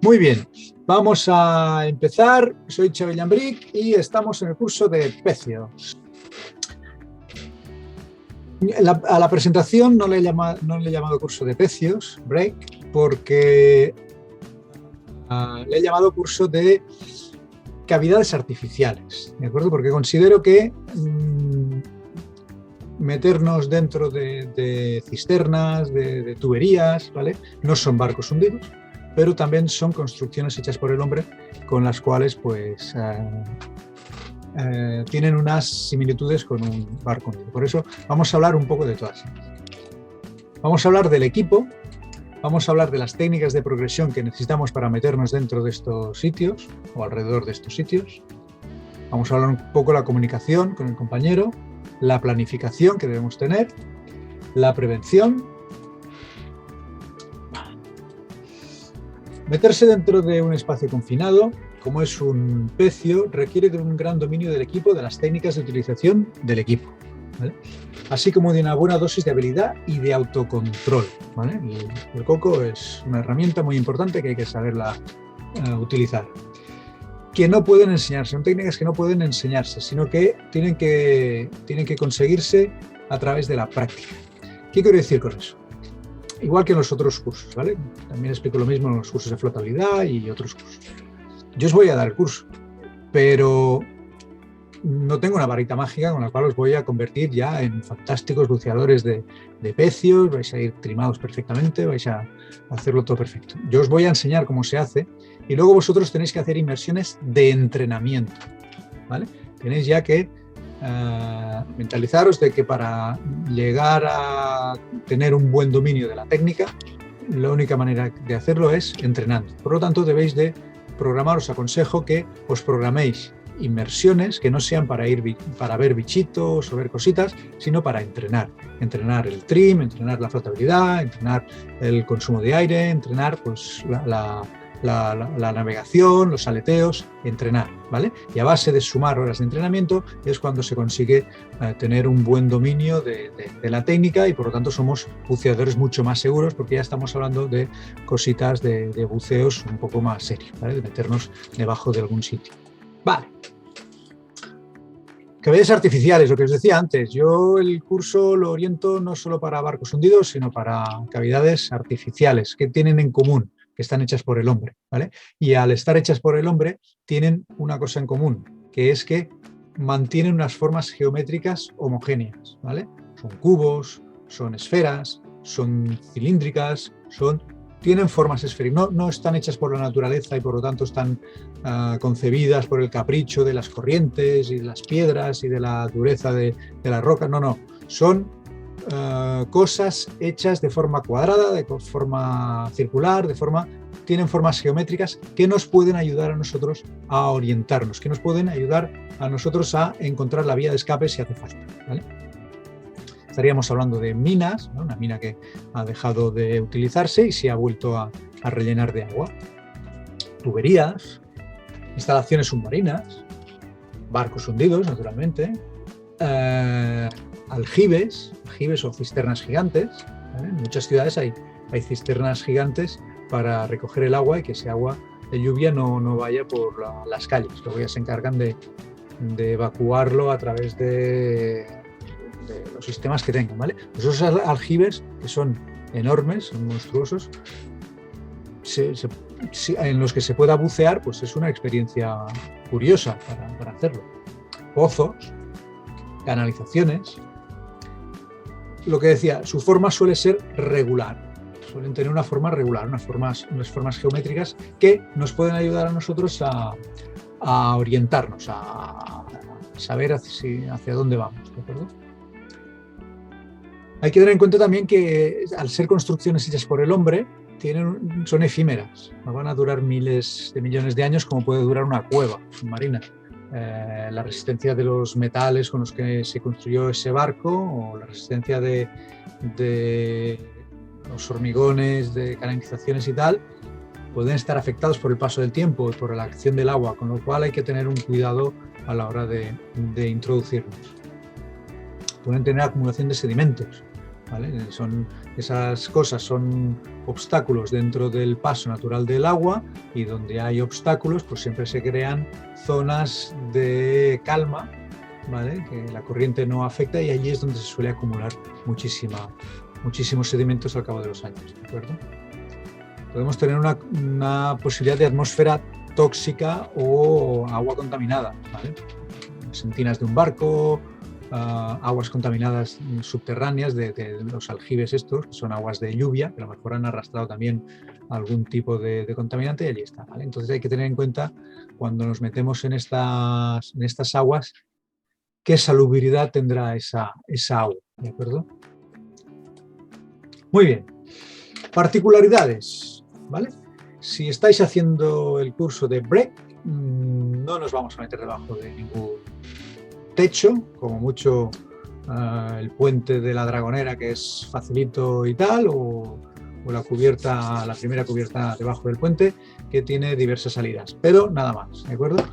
Muy bien, vamos a empezar. Soy Xavi Llambric y estamos en el curso de pecios. A la presentación no le he llamado curso de pecios, break, porque le he llamado curso de cavidades artificiales, ¿de acuerdo? Porque considero que meternos dentro de cisternas, de tuberías, ¿vale? No son barcos hundidos, pero también son construcciones hechas por el hombre con las cuales pues tienen unas similitudes con un barco hundido. Por eso vamos a hablar un poco de todas ellas. Vamos a hablar del equipo, vamos a hablar de las técnicas de progresión que necesitamos para meternos dentro de estos sitios o alrededor de estos sitios. Vamos a hablar un poco de la comunicación con el compañero, la planificación que debemos tener, la prevención. Meterse dentro de un espacio confinado, como es un pecio, requiere de un gran dominio del equipo, de las técnicas de utilización del equipo, ¿vale? Así como de una buena dosis de habilidad y de autocontrol, ¿vale? El coco es una herramienta muy importante que hay que saberla utilizar. Que no pueden enseñarse, son técnicas que no pueden enseñarse, sino que tienen que conseguirse a través de la práctica. ¿Qué quiero decir con eso? Igual que en los otros cursos, ¿vale? También explico lo mismo en los cursos de flotabilidad y otros cursos. Yo os voy a dar el curso, pero no tengo una varita mágica con la cual os voy a convertir ya en fantásticos buceadores de pecios, vais a ir trimados perfectamente, vais a hacerlo todo perfecto. Yo os voy a enseñar cómo se hace y luego vosotros tenéis que hacer inmersiones de entrenamiento, ¿vale? Tenéis ya que mentalizaros de que para llegar a tener un buen dominio de la técnica, la única manera de hacerlo es entrenando. Por lo tanto, debéis de programar, os aconsejo que os programéis inmersiones que no sean para ver bichitos o ver cositas, sino para entrenar. Entrenar el trim, entrenar la flotabilidad, entrenar el consumo de aire, entrenar pues, la navegación, los aleteos, entrenar, ¿vale? Y a base de sumar horas de entrenamiento es cuando se consigue tener un buen dominio de la técnica y por lo tanto somos buceadores mucho más seguros porque ya estamos hablando de cositas de buceos un poco más serios, ¿vale? De meternos debajo de algún sitio. Vale. Cavidades artificiales, lo que os decía antes, yo el curso lo oriento no solo para barcos hundidos, sino para cavidades artificiales que tienen en común, que están hechas por el hombre, ¿vale? Y al estar hechas por el hombre tienen una cosa en común, que es que mantienen unas formas geométricas homogéneas, ¿vale? Son cubos, son esferas, son cilíndricas, tienen formas esféricas, no están hechas por la naturaleza y por lo tanto están concebidas por el capricho de las corrientes y de las piedras y de la dureza de la roca, no, son cosas hechas de forma cuadrada, de forma circular, tienen formas geométricas que nos pueden ayudar a nosotros a orientarnos, que nos pueden ayudar a nosotros a encontrar la vía de escape si hace falta, ¿vale? Estaríamos hablando de minas, ¿no? Una mina que ha dejado de utilizarse y se ha vuelto a rellenar de agua. Tuberías, instalaciones submarinas, barcos hundidos, naturalmente, aljibes o cisternas gigantes, ¿vale? En muchas ciudades hay cisternas gigantes para recoger el agua y que ese agua de lluvia no vaya por las calles. Luego ya se encargan de evacuarlo a través de los sistemas que tengan, ¿vale? Pues esos aljibes, que son enormes, son monstruosos, en los que se pueda bucear, pues es una experiencia curiosa para hacerlo. Pozos, canalizaciones. Lo que decía, su forma suele ser regular. Suelen tener una forma regular, unas formas geométricas que nos pueden ayudar a nosotros a orientarnos, a saber hacia dónde vamos, ¿de acuerdo? Hay que tener en cuenta también que al ser construcciones hechas por el hombre, son efímeras, no van a durar miles de millones de años como puede durar una cueva submarina. La resistencia de los metales con los que se construyó ese barco o la resistencia de los hormigones, de canalizaciones y tal, pueden estar afectados por el paso del tiempo y por la acción del agua, con lo cual hay que tener un cuidado a la hora de introducirnos. Pueden tener acumulación de sedimentos, ¿vale? Esas cosas son obstáculos dentro del paso natural del agua, y donde hay obstáculos pues siempre se crean zonas de calma, ¿vale? Que la corriente no afecta, y allí es donde se suele acumular muchísimos sedimentos al cabo de los años, ¿de acuerdo? Podemos tener una posibilidad de atmósfera tóxica o agua contaminada, ¿vale? Sentinas de un barco, aguas contaminadas subterráneas de los aljibes estos, que son aguas de lluvia, que a lo mejor han arrastrado también algún tipo de contaminante, y allí está, ¿vale? Entonces hay que tener en cuenta, cuando nos metemos en estas aguas, qué salubridad tendrá esa agua, ¿de acuerdo? Muy bien. Particularidades, ¿vale? Si estáis haciendo el curso de BREC, no nos vamos a meter debajo de ningún techo, como mucho el puente de la Dragonera, que es facilito y tal, o la primera cubierta debajo del puente, que tiene diversas salidas, pero nada más, ¿de acuerdo?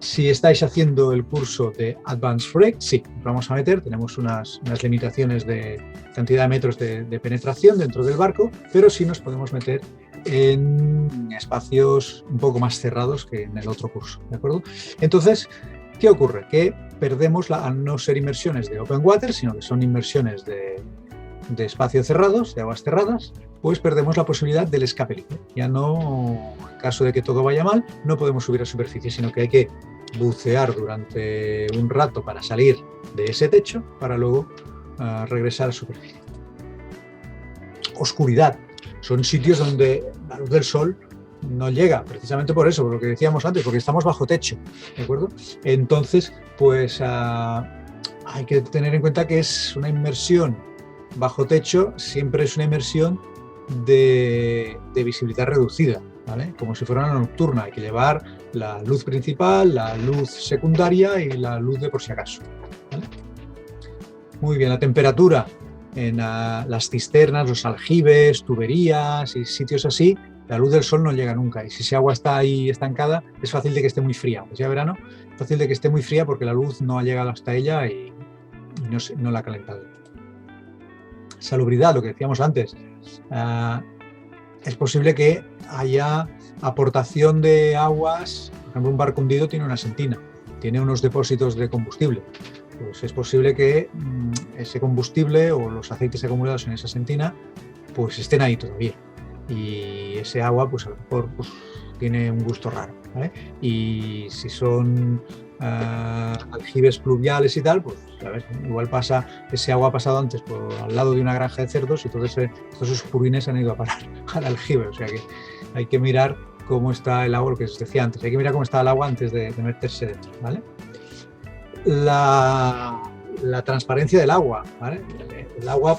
Si estáis haciendo el curso de Advanced BREC, sí, nos vamos a meter, tenemos unas limitaciones de cantidad de metros de penetración dentro del barco, pero sí nos podemos meter en espacios un poco más cerrados que en el otro curso, ¿de acuerdo? Entonces, ¿qué ocurre? Que perdemos, al no ser inmersiones de open water, sino que son inmersiones de espacios cerrados, de aguas cerradas, pues perdemos la posibilidad del escape libre. Ya no, en caso de que todo vaya mal, no podemos subir a superficie, sino que hay que bucear durante un rato para salir de ese techo, para luego regresar a superficie. Oscuridad. Son sitios donde la luz del sol no llega, precisamente por eso, por lo que decíamos antes, porque estamos bajo techo, ¿de acuerdo? Entonces, pues hay que tener en cuenta que es una inmersión bajo techo, siempre es una inmersión de visibilidad reducida, ¿vale? Como si fuera una nocturna, hay que llevar la luz principal, la luz secundaria y la luz de por si acaso, ¿vale? Muy bien, la temperatura en las cisternas, los aljibes, tuberías y sitios así, la luz del sol no llega nunca, y si esa agua está ahí estancada, es fácil de que esté muy fría, aunque sea verano, es fácil de que esté muy fría porque la luz no ha llegado hasta ella y no la ha calentado. Salubridad, lo que decíamos antes, es posible que haya aportación de aguas. Por ejemplo, un barco hundido tiene una sentina, tiene unos depósitos de combustible, pues es posible que ese combustible o los aceites acumulados en esa sentina pues estén ahí todavía, y ese agua pues a lo mejor pues, tiene un gusto raro, ¿vale? Y si son aljibes pluviales y tal, pues ¿sabes? Igual ese agua ha pasado antes por al lado de una granja de cerdos, y todos esos purines han ido a parar al aljibe. O sea que hay que mirar cómo está el agua, lo que os decía antes, hay que mirar cómo está el agua antes de meterse dentro, ¿vale? La transparencia del agua, ¿vale? El agua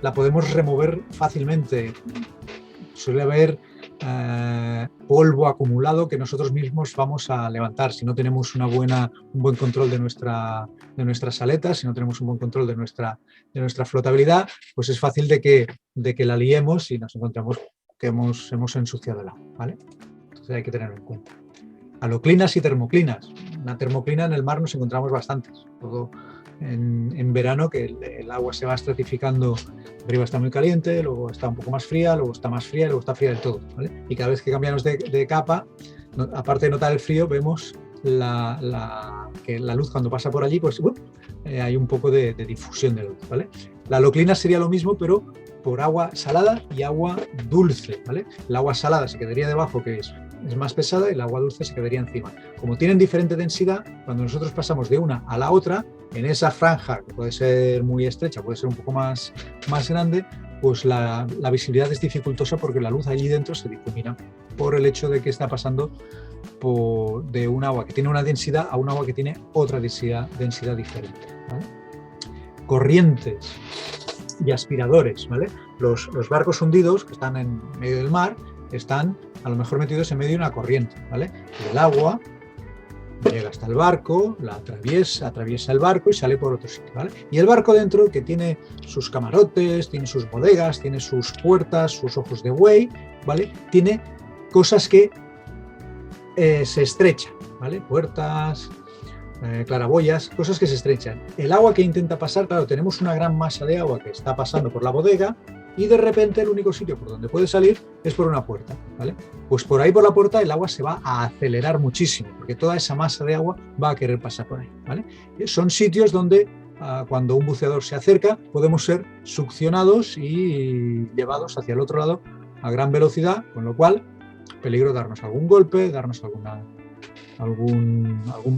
la podemos remover fácilmente. Suele haber polvo acumulado que nosotros mismos vamos a levantar si no tenemos un buen control de nuestras aletas, si no tenemos un buen control de nuestra flotabilidad, pues es fácil de que la liemos y nos encontramos que hemos ensuciado el agua, ¿vale? Entonces hay que tenerlo en cuenta. Haloclinas y termoclinas. Una termoclina en el mar nos encontramos bastantes, todo en verano, que el agua se va estratificando, arriba está muy caliente, luego está un poco más fría, luego está más fría y luego está fría del todo, ¿vale? Y cada vez que cambiamos de capa, aparte de notar el frío, vemos que la luz cuando pasa por allí, pues hay un poco de difusión de luz, ¿vale? La haloclina sería lo mismo, pero por agua salada y agua dulce, ¿vale? El agua salada se quedaría debajo, que es más pesada, y el agua dulce se quedaría encima. Como tienen diferente densidad, cuando nosotros pasamos de una a la otra, en esa franja, que puede ser muy estrecha, puede ser un poco más grande, pues la visibilidad es dificultosa porque la luz allí dentro se difumina por el hecho de que está pasando de un agua que tiene una densidad a un agua que tiene otra densidad diferente, ¿vale? Corrientes y aspiradores, ¿vale? Los barcos hundidos que están en medio del mar están a lo mejor metidos en medio de una corriente, ¿vale? Y el agua llega hasta el barco, la atraviesa el barco y sale por otro sitio, ¿vale? Y el barco dentro, que tiene sus camarotes, tiene sus bodegas, tiene sus puertas, sus ojos de buey, ¿vale? Tiene cosas que se estrechan, ¿vale? Puertas, claraboyas, cosas que se estrechan. El agua que intenta pasar, claro, tenemos una gran masa de agua que está pasando por la bodega, y de repente el único sitio por donde puede salir es por una puerta, ¿vale? Pues por ahí, por la puerta, el agua se va a acelerar muchísimo, porque toda esa masa de agua va a querer pasar por ahí, ¿vale? Son sitios donde cuando un buceador se acerca podemos ser succionados y llevados hacia el otro lado a gran velocidad, con lo cual peligro darnos algún golpe, darnos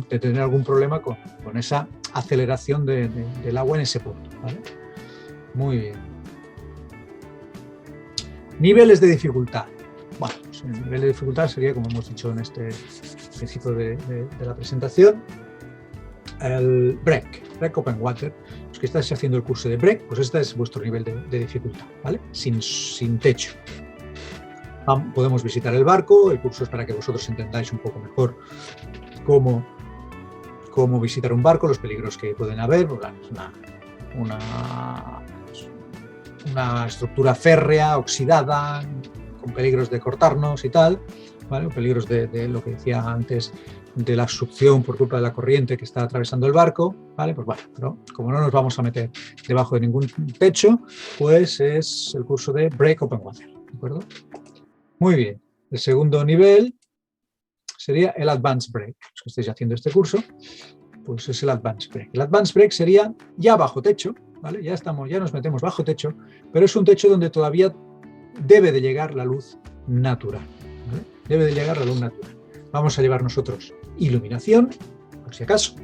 de tener algún problema con esa aceleración del agua en ese punto, ¿vale? Muy bien. Niveles de dificultad. Bueno, pues el nivel de dificultad sería, como hemos dicho en este principio de la presentación, el break open water. Los que estáis haciendo el curso de break, pues este es vuestro nivel de dificultad, ¿vale? Sin techo. Podemos visitar el barco, el curso es para que vosotros entendáis un poco mejor cómo visitar un barco, los peligros que pueden haber, una estructura férrea, oxidada, con peligros de cortarnos y tal, ¿vale? Peligros de lo que decía antes, de la succión por culpa de la corriente que está atravesando el barco, ¿vale? Pues bueno, pero como no nos vamos a meter debajo de ningún techo, pues es el curso de Break Open Water, ¿de acuerdo? Muy bien. El segundo nivel sería el Advanced Break. Los que estáis haciendo este curso, pues es el Advanced Break. El Advanced Break sería ya bajo techo, ¿vale? Ya nos metemos bajo techo, pero es un techo donde todavía debe de llegar la luz natural, ¿vale? Debe de llegar la luz natural. Vamos a llevar nosotros iluminación, por si acaso,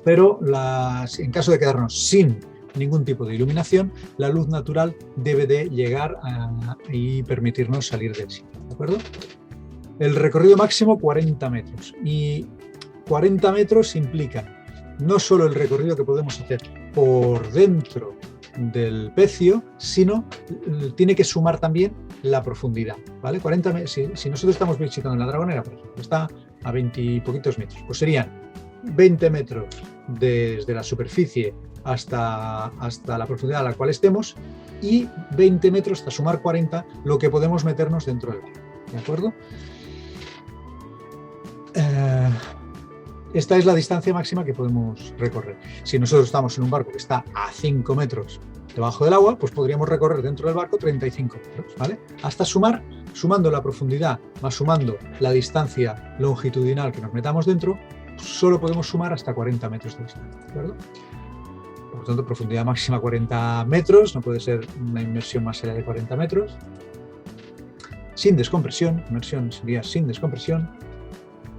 pero en caso de quedarnos sin ningún tipo de iluminación, la luz natural debe de llegar y permitirnos salir del sitio, ¿de acuerdo? El recorrido máximo 40 metros, y 40 metros implica no solo el recorrido que podemos hacer por dentro del pecio, sino tiene que sumar también la profundidad, ¿vale? Si nosotros estamos visitando la Dragonera, por ejemplo, está a 20 y poquitos metros, pues serían 20 metros desde la superficie hasta la profundidad a la cual estemos, y 20 metros hasta sumar 40, lo que podemos meternos dentro del barco, ¿de acuerdo? Esta es la distancia máxima que podemos recorrer. Si nosotros estamos en un barco que está a 5 metros debajo del agua, pues podríamos recorrer dentro del barco 35 metros, ¿vale? Hasta sumando la profundidad más sumando la distancia longitudinal que nos metamos dentro, solo podemos sumar hasta 40 metros de distancia, ¿de acuerdo? Por lo tanto, profundidad máxima 40 metros, no puede ser una inmersión más allá de 40 metros. Sin descompresión, inmersión sería sin descompresión.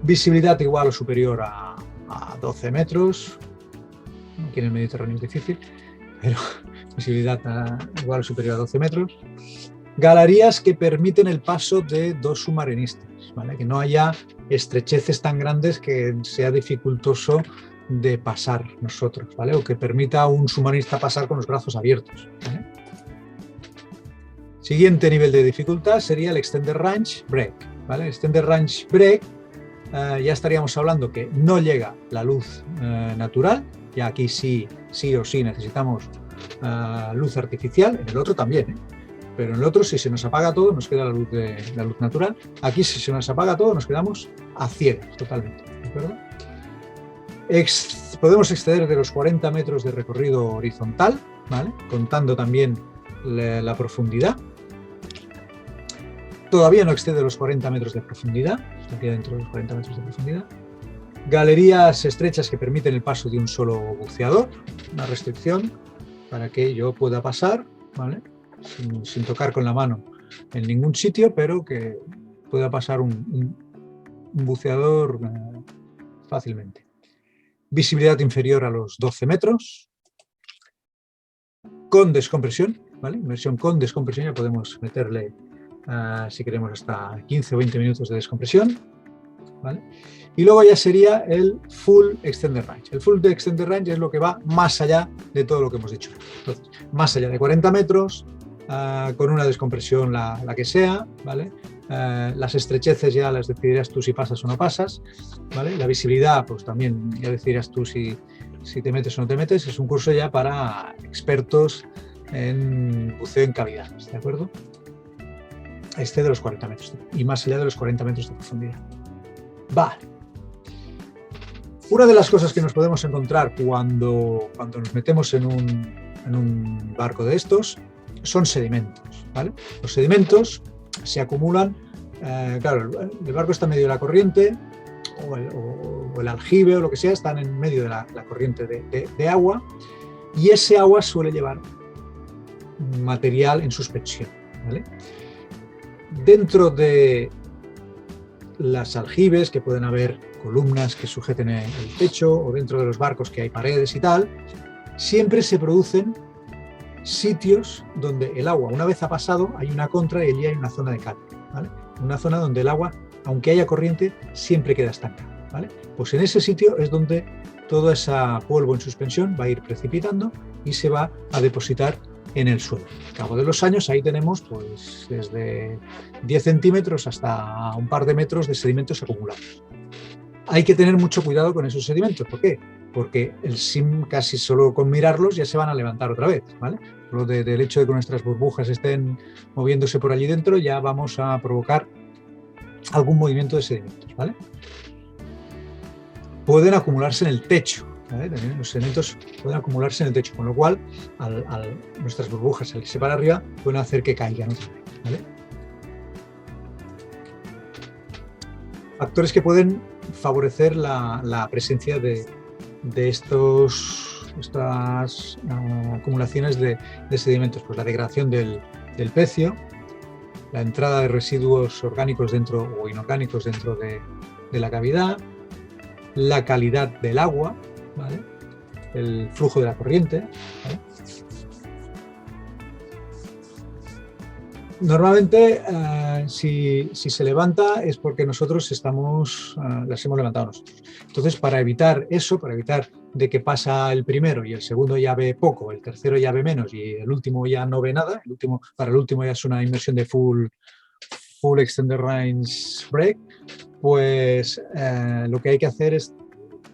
Visibilidad igual o superior a 12 metros. Aquí en el Mediterráneo es difícil, pero visibilidad igual o superior a 12 metros. Galerías que permiten el paso de dos submarinistas, ¿vale? Que no haya estrecheces tan grandes que sea dificultoso de pasar nosotros, ¿vale? O que permita a un submarinista pasar con los brazos abiertos, ¿vale? Siguiente nivel de dificultad sería el Extended Range Break, ¿vale? Extended Range Break, ya estaríamos hablando que no llega la luz natural, y aquí sí o sí necesitamos luz artificial, en el otro también, pero en el otro, si se nos apaga todo, nos queda la luz natural. Aquí, si se nos apaga todo, nos quedamos a ciegas totalmente, ¿de acuerdo? Podemos exceder de los 40 metros de recorrido horizontal, ¿vale? Contando también la profundidad. Todavía no excede los 40 metros de profundidad, estaría dentro de los 40 metros de profundidad. Galerías estrechas que permiten el paso de un solo buceador, una restricción para que yo pueda pasar, ¿vale? Sin tocar con la mano en ningún sitio, pero que pueda pasar un buceador fácilmente. Visibilidad inferior a los 12 metros, con descompresión, ¿vale? Inmersión con descompresión, ya podemos meterle, si queremos, hasta 15 o 20 minutos de descompresión, ¿vale? Y luego ya sería el Full Extended Range. El Full Extended Range es lo que va más allá de todo lo que hemos dicho. Entonces, más allá de 40 metros, con una descompresión la que sea, ¿vale? Las estrecheces ya las decidirás tú si pasas o no pasas, ¿vale? La visibilidad, pues también ya decidirás tú si te metes o no te metes. Es un curso ya para expertos en buceo en cavidades, ¿de acuerdo? Este de los 40 metros y más allá de los 40 metros de profundidad. Vale. Una de las cosas que nos podemos encontrar cuando nos metemos en un barco de estos son sedimentos, ¿vale? Los sedimentos se acumulan, claro, el barco está en medio de la corriente, o el aljibe o lo que sea, están en medio de la corriente de agua, y ese agua suele llevar material en suspensión, ¿vale? Dentro de las aljibes, que pueden haber columnas que sujeten el techo, o dentro de los barcos que hay paredes y tal, siempre se producen sitios donde el agua, una vez ha pasado, hay una contra y allí hay una zona de calma, ¿vale? Una zona donde el agua, aunque haya corriente, siempre queda estancada, ¿vale? Pues en ese sitio es donde todo ese polvo en suspensión va a ir precipitando y se va a depositar en el suelo. Al cabo de los años ahí tenemos pues desde 10 centímetros hasta un par de metros de sedimentos acumulados. Hay que tener mucho cuidado con esos sedimentos. ¿Por qué? Porque el sim casi solo con mirarlos ya se van a levantar otra vez, ¿vale? Solo del hecho de que nuestras burbujas estén moviéndose por allí dentro ya vamos a provocar algún movimiento de sedimentos, ¿vale? Pueden acumularse en el techo, ¿vale? También los sedimentos pueden acumularse en el techo, con lo cual nuestras burbujas al irse para arriba pueden hacer que caigan otra vez, ¿vale? Factores que pueden favorecer la presencia de estas acumulaciones de sedimentos, pues la degradación del pecio, la entrada de residuos orgánicos dentro o inorgánicos dentro de la cavidad, la calidad del agua, ¿vale? El flujo de la corriente, ¿vale? Normalmente, si se levanta es porque nosotros las hemos levantado nosotros. Entonces, para evitar eso, para evitar de que pasa el primero y el segundo ya ve poco, el tercero ya ve menos y el último ya no ve nada, para el último ya es una inmersión de full extended range break, pues lo que hay que hacer es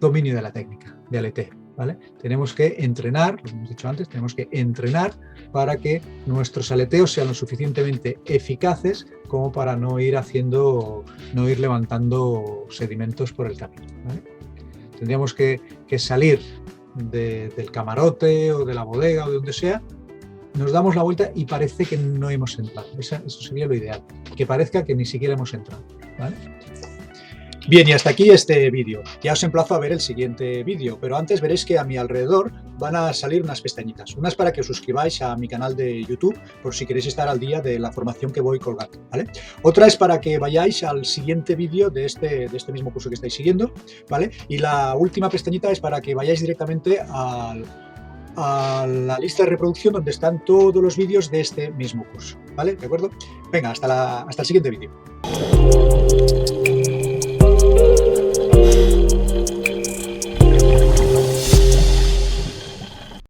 dominio de la técnica, de aleteo, ¿vale? Tenemos que entrenar, lo hemos dicho antes, tenemos que entrenar para que nuestros aleteos sean lo suficientemente eficaces como para no ir levantando sedimentos por el camino, ¿vale? Tendríamos que salir del camarote o de la bodega o de donde sea, nos damos la vuelta y parece que no hemos entrado. Eso sería lo ideal, que parezca que ni siquiera hemos entrado, ¿vale? Bien, y hasta aquí este vídeo. Ya os emplazo a ver el siguiente vídeo, pero antes veréis que a mi alrededor van a salir unas pestañitas. Una es para que os suscribáis a mi canal de YouTube, por si queréis estar al día de la formación que voy colgando, ¿vale? Otra es para que vayáis al siguiente vídeo de este mismo curso que estáis siguiendo, ¿vale? Y la última pestañita es para que vayáis directamente a la lista de reproducción donde están todos los vídeos de este mismo curso, ¿vale? ¿De acuerdo? Venga, hasta el siguiente vídeo.